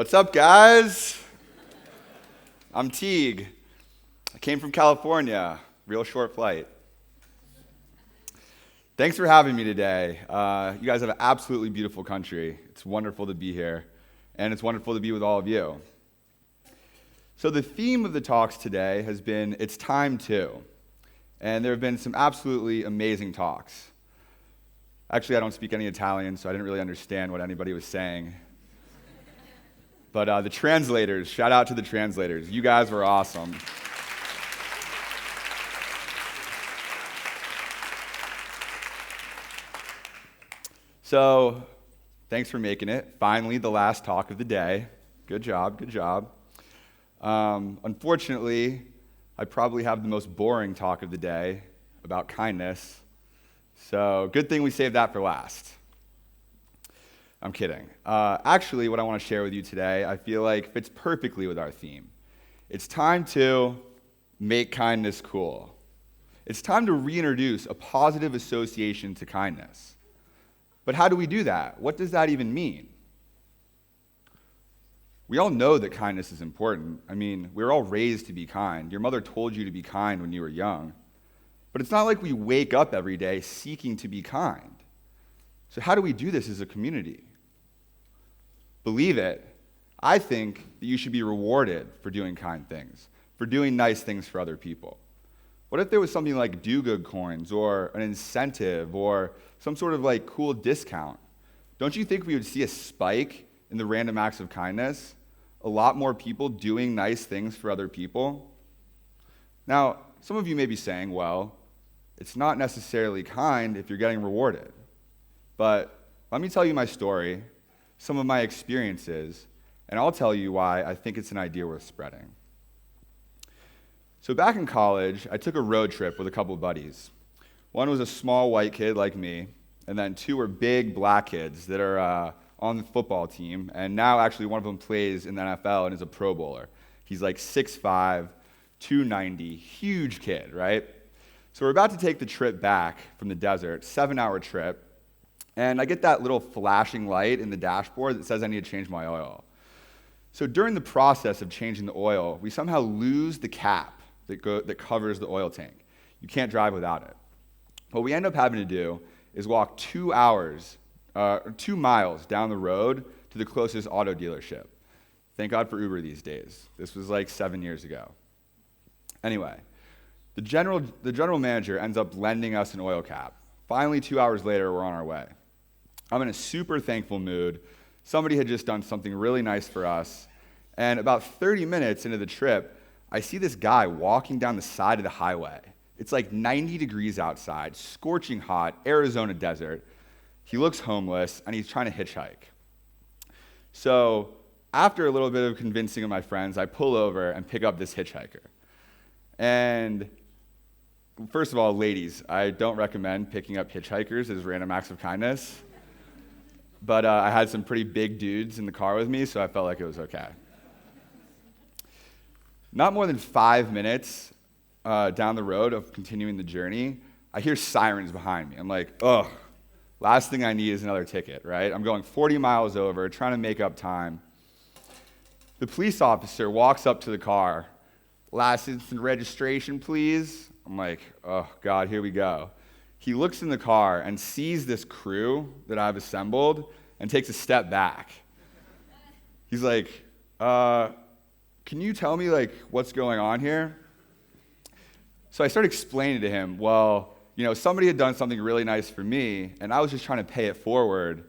What's up, guys? I'm Teague. I came from California. Real short flight. Thanks for having me today. You guys have an absolutely beautiful country. It's wonderful to be here, and it's wonderful to be with all of you. So the theme of the talks today has been, it's time to. And there have been some absolutely amazing talks. Actually, I don't speak any Italian, so I didn't really understand what anybody was saying. But the translators, shout out to the translators. You guys were awesome. So, thanks for making it. Finally, the last talk of the day. Good job, good job. Unfortunately, I probably have the most boring talk of the day about kindness. So, good thing we saved that for last. I'm kidding. Actually, what I want to share with you today, I feel like fits perfectly with our theme. It's time to make kindness cool. It's time to reintroduce a positive association to kindness. But how do we do that? What does that even mean? We all know that kindness is important. I mean, we're all raised to be kind. Your mother told you to be kind when you were young. But it's not like we wake up every day seeking to be kind. So how do we do this as a community? Believe it, I think that you should be rewarded for doing kind things, for doing nice things for other people. What if there was something like do-good coins or an incentive or some sort of like cool discount? Don't you think we would see a spike in the random acts of kindness? A lot more people doing nice things for other people? Now, some of you may be saying, well, it's not necessarily kind if you're getting rewarded. But let me tell you my story, some of my experiences, and I'll tell you why I think it's an idea worth spreading. So back in college, I took a road trip with a couple of buddies. One was a small white kid like me, and then two were big black kids that are on the football team, and now actually one of them plays in the NFL and is a Pro Bowler. He's like 6'5", 290, huge kid, right? So we're about to take the trip back from the desert, 7-hour trip, and I get that little flashing light in the dashboard that says I need to change my oil. So during the process of changing the oil, we somehow lose the cap that covers the oil tank. You can't drive without it. What we end up having to do is walk 2 miles down the road to the closest auto dealership. Thank God for Uber these days. This was like 7 years ago. Anyway, the general manager ends up lending us an oil cap. Finally, 2 hours later, we're on our way. I'm in a super thankful mood. Somebody had just done something really nice for us. And about 30 minutes into the trip, I see this guy walking down the side of the highway. It's like 90 degrees outside, scorching hot, Arizona desert. He looks homeless, and he's trying to hitchhike. So after a little bit of convincing of my friends, I pull over and pick up this hitchhiker. And first of all, ladies, I don't recommend picking up hitchhikers as random acts of kindness. But I had some pretty big dudes in the car with me, so I felt like it was okay. Not more than 5 minutes down the road of continuing the journey, I hear sirens behind me. I'm like, ugh, last thing I need is another ticket, right? I'm going 40 miles over, trying to make up time. The police officer walks up to the car. License and registration, please. I'm like, oh, God, here we go. He looks in the car and sees this crew that I've assembled and takes a step back. He's like, can you tell me, like, what's going on here? So I started explaining to him, well, you know, somebody had done something really nice for me, and I was just trying to pay it forward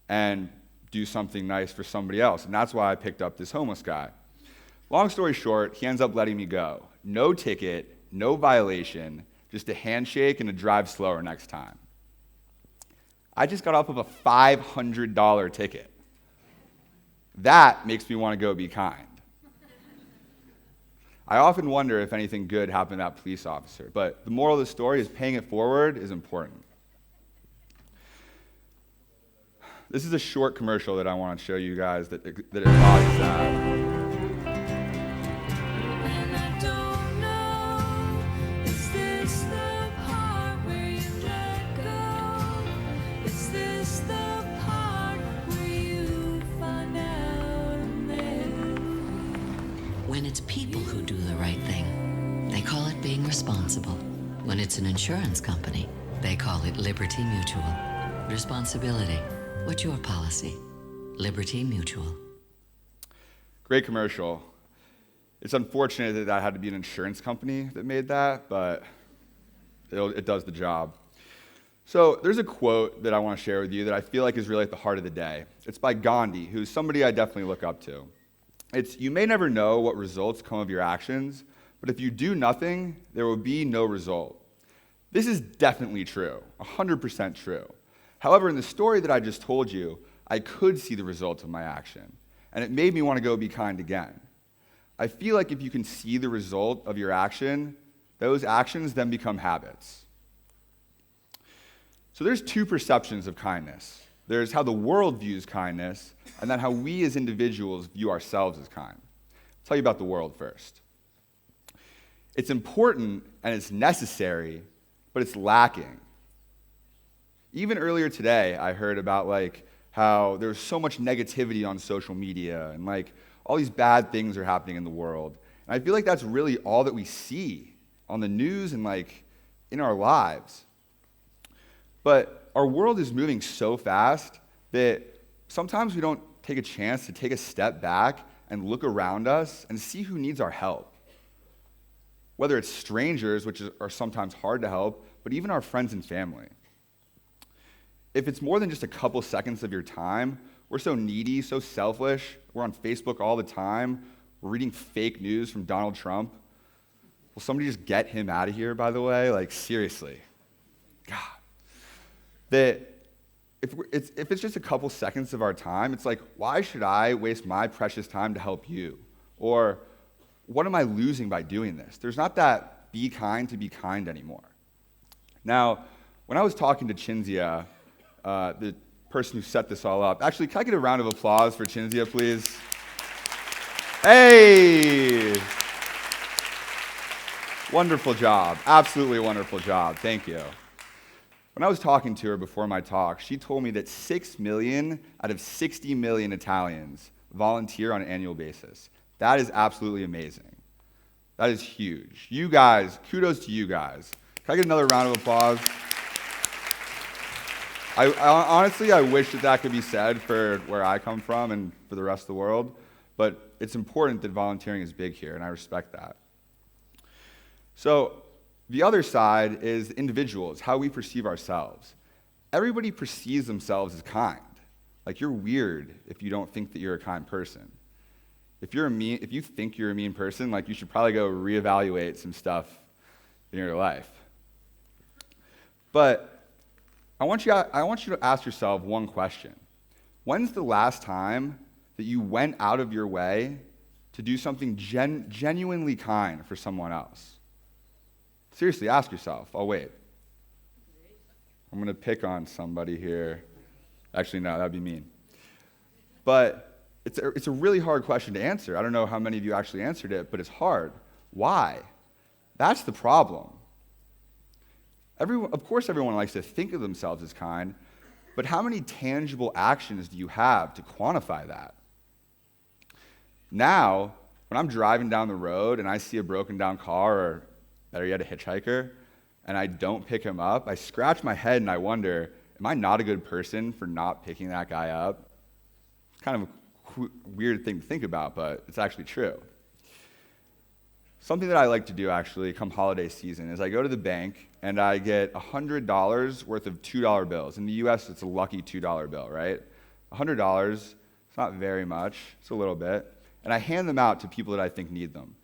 and do something nice for somebody else, and that's why I picked up this homeless guy. Long story short, he ends up letting me go. No ticket, no violation, just a handshake and a drive slower next time. I just got off of a $500 ticket. That makes me want to go be kind. I often wonder if anything good happened to that police officer, but the moral of the story is paying it forward is important. This is a short commercial that I want to show you guys that embodies that. When it's people who do the right thing, they call it being responsible. When it's an insurance company, they call it Liberty Mutual. Responsibility. What's your policy? Liberty Mutual. Great commercial. It's unfortunate that that had to be an insurance company that made that, but it does the job. So there's a quote that I want to share with you that I feel like is really at the heart of the day. It's by Gandhi, who's somebody I definitely look up to. It's, "You may never know what results come of your actions, but if you do nothing, there will be no result." This is definitely true, 100% true. However, in the story that I just told you, I could see the results of my action, and it made me want to go be kind again. I feel like if you can see the result of your action, those actions then become habits. So there's two perceptions of kindness. There's how the world views kindness, and then how we as individuals view ourselves as kind. I'll tell you about the world first. It's important and it's necessary, but it's lacking. Even earlier today, I heard about how there's so much negativity on social media, and all these bad things are happening in the world. And I feel like that's really all that we see on the news and in our lives. But our world is moving so fast that sometimes we don't take a chance to take a step back and look around us and see who needs our help. Whether it's strangers, which are sometimes hard to help, but even our friends and family. If it's more than just a couple seconds of your time, we're so needy, so selfish, we're on Facebook all the time, we're reading fake news from Donald Trump. Will somebody just get him out of here, by the way? Seriously. God. That if it's just a couple seconds of our time, it's why should I waste my precious time to help you? Or what am I losing by doing this? There's not that be kind to be kind anymore. Now, when I was talking to Cinzia, the person who set this all up, actually, can I get a round of applause for Cinzia, please? Hey! Wonderful job. Absolutely wonderful job. Thank you. When I was talking to her before my talk, she told me that 6 million out of 60 million Italians volunteer on an annual basis. That is absolutely amazing. That is huge. You guys, kudos to you guys. Can I get another round of applause? Honestly, I wish that could be said for where I come from and for the rest of the world, but it's important that volunteering is big here, and I respect that. So, the other side is individuals, how we perceive ourselves. Everybody perceives themselves as kind. You're weird if you don't think that you're a kind person. If you think you're a mean person, you should probably go reevaluate some stuff in your life. But I want you to ask yourself one question. When's the last time that you went out of your way to do something genuinely kind for someone else? Seriously, ask yourself. I'll wait. I'm going to pick on somebody here. Actually, no, that'd be mean. But it's a really hard question to answer. I don't know how many of you actually answered it, but it's hard. Why? That's the problem. Of course, everyone likes to think of themselves as kind, but how many tangible actions do you have to quantify that? Now, when I'm driving down the road and I see a broken down car, or better yet, a hitchhiker, and I don't pick him up, I scratch my head and I wonder, am I not a good person for not picking that guy up? It's kind of a weird thing to think about, but it's actually true. Something that I like to do, actually, come holiday season, is I go to the bank and I get $100 worth of $2 bills. In the US, it's a lucky $2 bill, right? $100, it's not very much, it's a little bit. And I hand them out to people that I think need them,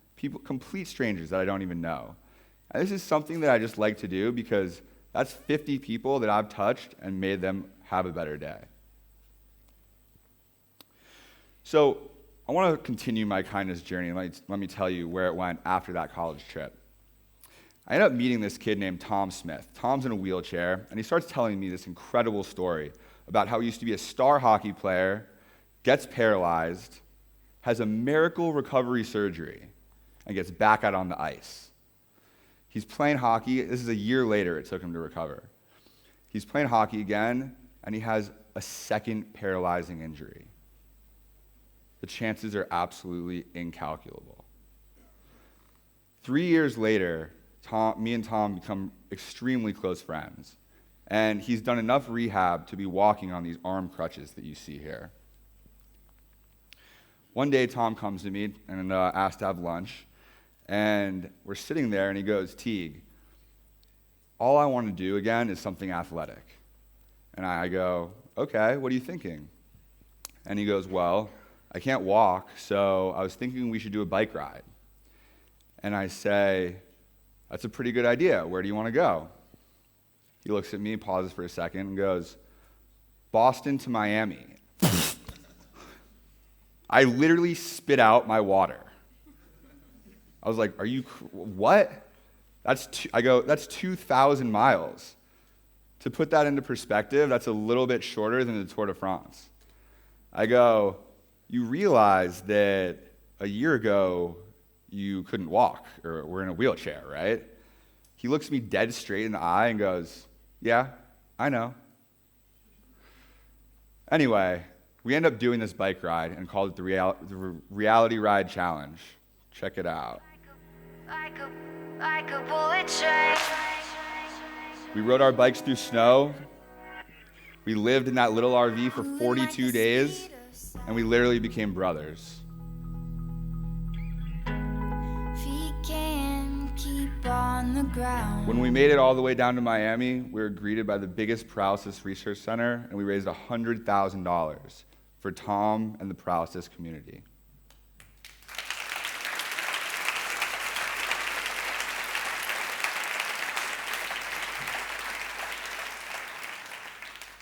complete strangers that I don't even know. And this is something that I just like to do because that's 50 people that I've touched and made them have a better day. So I want to continue my kindness journey, and let me tell you where it went after that college trip. I ended up meeting this kid named Tom Smith. Tom's in a wheelchair, and he starts telling me this incredible story about how he used to be a star hockey player, gets paralyzed, has a miracle recovery surgery, and gets back out on the ice. He's playing hockey. This is a year later it took him to recover. He's playing hockey again, and he has a second paralyzing injury. The chances are absolutely incalculable. 3 years later, me and Tom become extremely close friends. And he's done enough rehab to be walking on these arm crutches that you see here. One day, Tom comes to me and asks to have lunch. And we're sitting there, and he goes, "Teague, all I want to do again is something athletic." And I go, "Okay, what are you thinking?" And he goes, "Well, I can't walk, so I was thinking we should do a bike ride." And I say, "That's a pretty good idea. Where do you want to go?" He looks at me, pauses for a second, and goes, "Boston to Miami." I literally spit out my water. I was like, what? That's 2,000 miles. To put that into perspective, that's a little bit shorter than the Tour de France. I go, "You realize that a year ago you couldn't walk or were in a wheelchair, right?" He looks me dead straight in the eye and goes, "Yeah, I know." Anyway, we end up doing this bike ride and called it the Reality Ride Challenge. Check it out. Like a bullet train. We rode our bikes through snow. We lived in that little RV for 42 days, and we literally became brothers. Feet can keep on the ground. When we made it all the way down to Miami, we were greeted by the biggest paralysis research center, and we raised $100,000 for Tom and the paralysis community.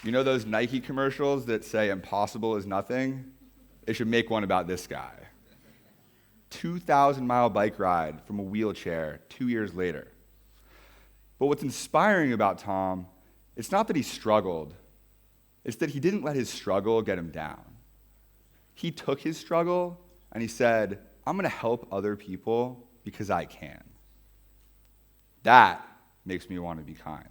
You know those Nike commercials that say impossible is nothing? They should make one about this guy. 2,000-mile bike ride from a wheelchair 2 years later. But what's inspiring about Tom, it's not that he struggled, it's that he didn't let his struggle get him down. He took his struggle and he said, "I'm gonna help other people because I can." That makes me want to be kind.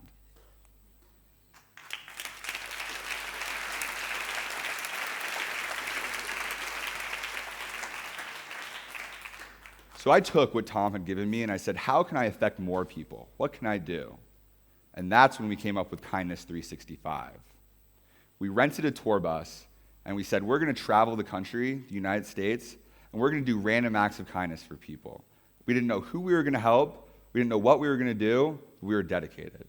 So I took what Tom had given me and I said, how can I affect more people? What can I do? And that's when we came up with Kindness 365. We rented a tour bus and we said, we're going to travel the country, the United States, and we're going to do random acts of kindness for people. We didn't know who we were going to help. We didn't know what we were going to do. We were dedicated.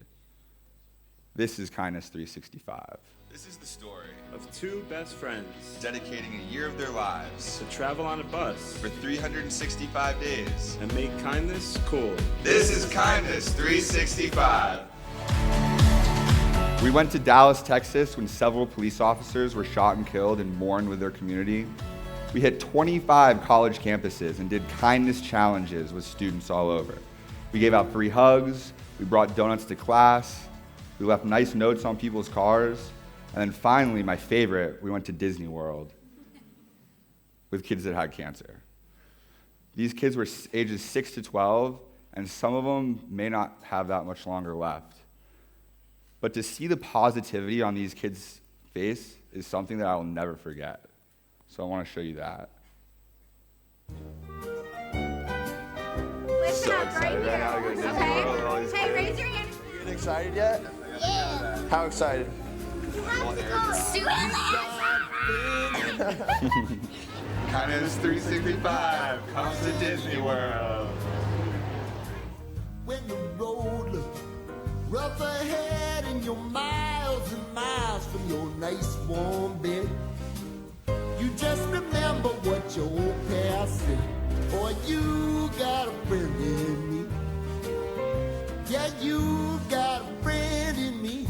This is Kindness 365. This is the story of two best friends dedicating a year of their lives to travel on a bus for 365 days and make kindness cool. This is Kindness 365. We went to Dallas, Texas when several police officers were shot and killed and mourned with their community. We hit 25 college campuses and did kindness challenges with students all over. We gave out free hugs, we brought donuts to class, we left nice notes on people's cars, and then finally, my favorite, we went to Disney World with kids that had cancer. These kids were ages 6 to 12, and some of them may not have that much longer left. But to see the positivity on these kids' face is something that I will never forget. So I want to show you that. Listen up right here. Okay? Hey, raise your hand. You getting excited yet? Yeah. How excited? Kindness 365 comes to Disney World. When the road looks rough ahead and you're miles and miles from your nice warm bed, you just remember what your old past said. Boy, you got a friend in me. Yeah, you got a friend in me.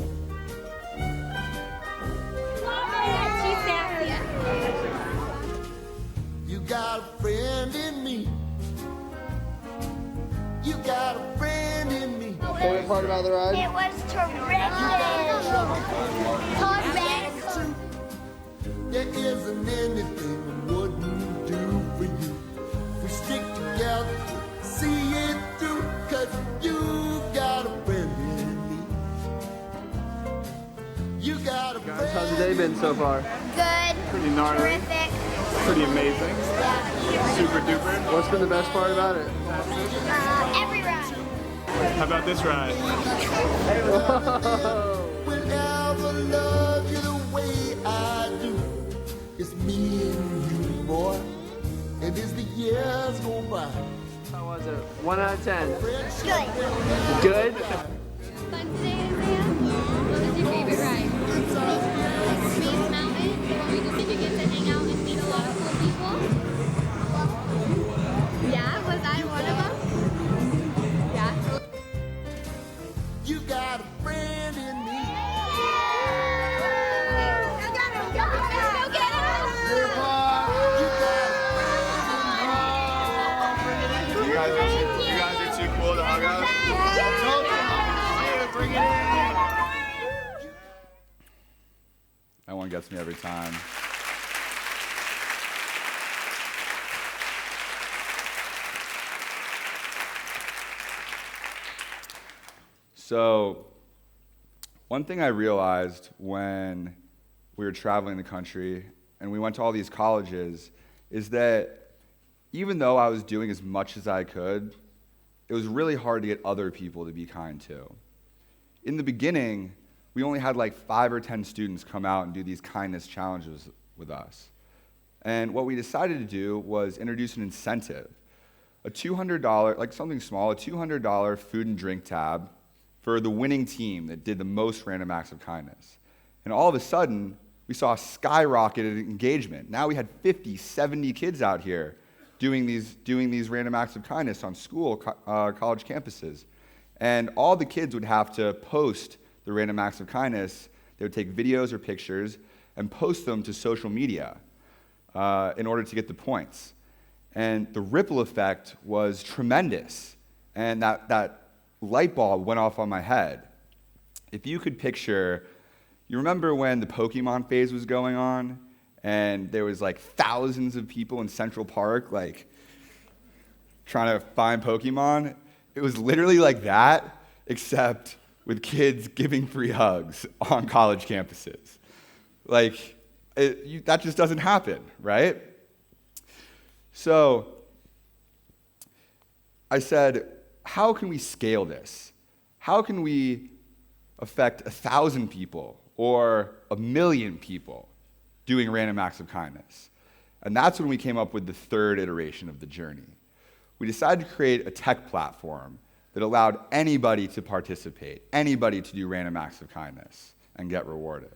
You got a friend in me. You got a friend in me. Favorite part about the ride? It was terrific. Terrific. There isn't anything I wouldn't do for you. We stick together, see it through, 'cause you got a friend in me. You got a friend. How's the day been so far? Good. Pretty gnarly. Terrific. Pretty amazing. Super What's been the best part about it? Every ride. How about this ride? Will ever love you the way I do. It's me and you, boy. And as the years go by, How was it? 1 out of 10. Good. Good? Fun today, Isaiah? What was your favorite ride? Space Mountain? Did you get to hang out and meet a lot of cool people? Yeah, was I one of them? Yeah. you got a friend in me. Go get him! Go get him! You guys are too cool to hug us. That one gets me every time. So, one thing I realized when we were traveling the country and we went to all these colleges is that even though I was doing as much as I could, it was really hard to get other people to be kind too. In the beginning, we only had like 5 or 10 students come out and do these kindness challenges with us. And what we decided to do was introduce an incentive, a $200, like something small, a $200 food and drink tab for the winning team that did the most random acts of kindness. And all of a sudden, we saw a skyrocketed engagement. Now we had 50, 70 kids out here doing these random acts of kindness on college campuses. And all the kids would have to post the random acts of kindness. They would take videos or pictures and post them to social media in order to get the points. And the ripple effect was tremendous. And that light bulb went off on my head. If you could picture, you remember when the Pokemon phase was going on and there was like thousands of people in Central Park like trying to find Pokemon? It was literally like that, except with kids giving free hugs on college campuses. Like, that just doesn't happen, right? So I said, how can we scale this? How can we affect 1,000 people or 1,000,000 people doing random acts of kindness? And that's when we came up with the third iteration of the journey. We decided to create a tech platform that allowed anybody to participate, anybody to do random acts of kindness and get rewarded.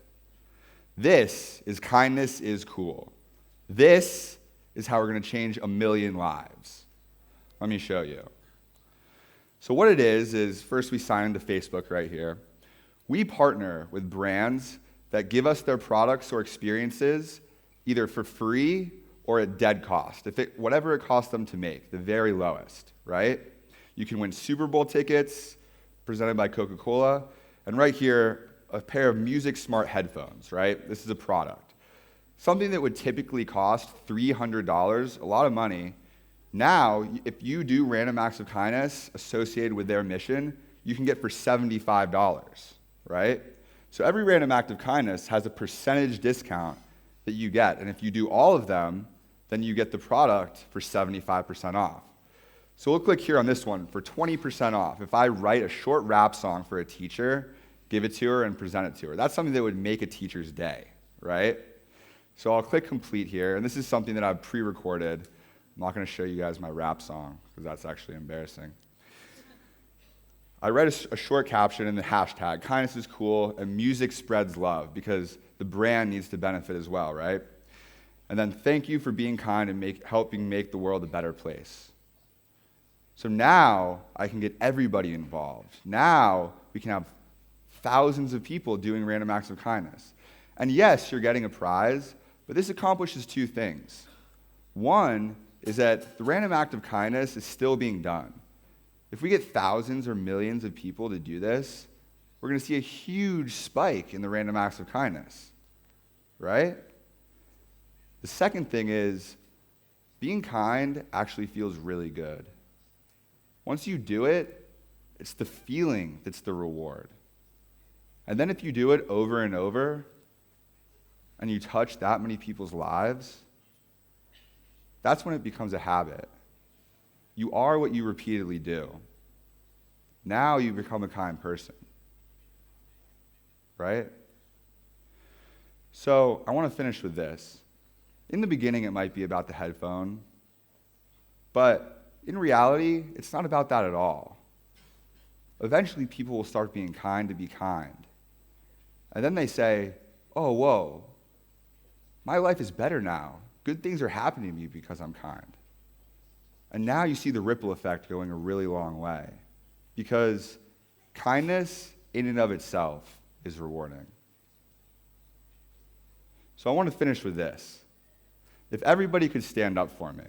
This is Kindness is Cool. This is how we're going to change 1,000,000 lives. Let me show you. So what it is first we sign into Facebook right here. We partner with brands that give us their products or experiences either for free or at dead cost, whatever it costs them to make, the very lowest, right? You can win Super Bowl tickets presented by Coca-Cola, and right here, a pair of Music Smart headphones, right? This is a product. Something that would typically cost $300, a lot of money. Now, if you do random acts of kindness associated with their mission, you can get for $75, right? So every random act of kindness has a percentage discount that you get, and if you do all of them, then you get the product for 75% off. So we'll click here on this one for 20% off. If I write a short rap song for a teacher, give it to her, and present it to her, that's something that would make a teacher's day, right? So I'll click complete here, and this is something that I've pre-recorded. I'm not going to show you guys my rap song, because that's actually embarrassing. I write a short caption in the hashtag, kindness is cool, and music spreads love, because the brand needs to benefit as well, right? And then thank you for being kind and helping make the world a better place. So now I can get everybody involved. Now we can have thousands of people doing random acts of kindness. And yes, you're getting a prize, but this accomplishes 2 things. One is that the random act of kindness is still being done. If we get thousands or millions of people to do this, we're going to see a huge spike in the random acts of kindness, right? The second thing is being kind actually feels really good. Once you do it, it's the feeling that's the reward. And then if you do it over and over, and you touch that many people's lives, that's when it becomes a habit. You are what you repeatedly do. Now you become a kind person, right? So I want to finish with this. In the beginning, it might be about the headphone, but in reality, it's not about that at all. Eventually, people will start being kind to be kind. And then they say, oh, whoa, my life is better now. Good things are happening to me because I'm kind. And now you see the ripple effect going a really long way, because kindness in and of itself is rewarding. So I want to finish with this. If everybody could stand up for me.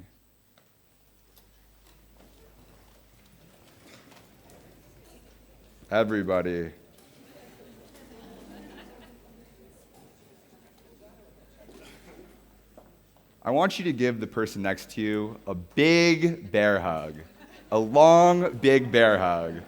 Everybody. I want you to give the person next to you a big bear hug. A long, big bear hug.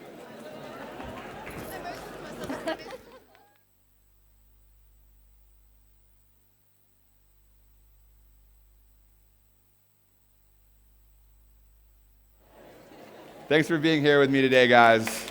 Thanks for being here with me today, guys.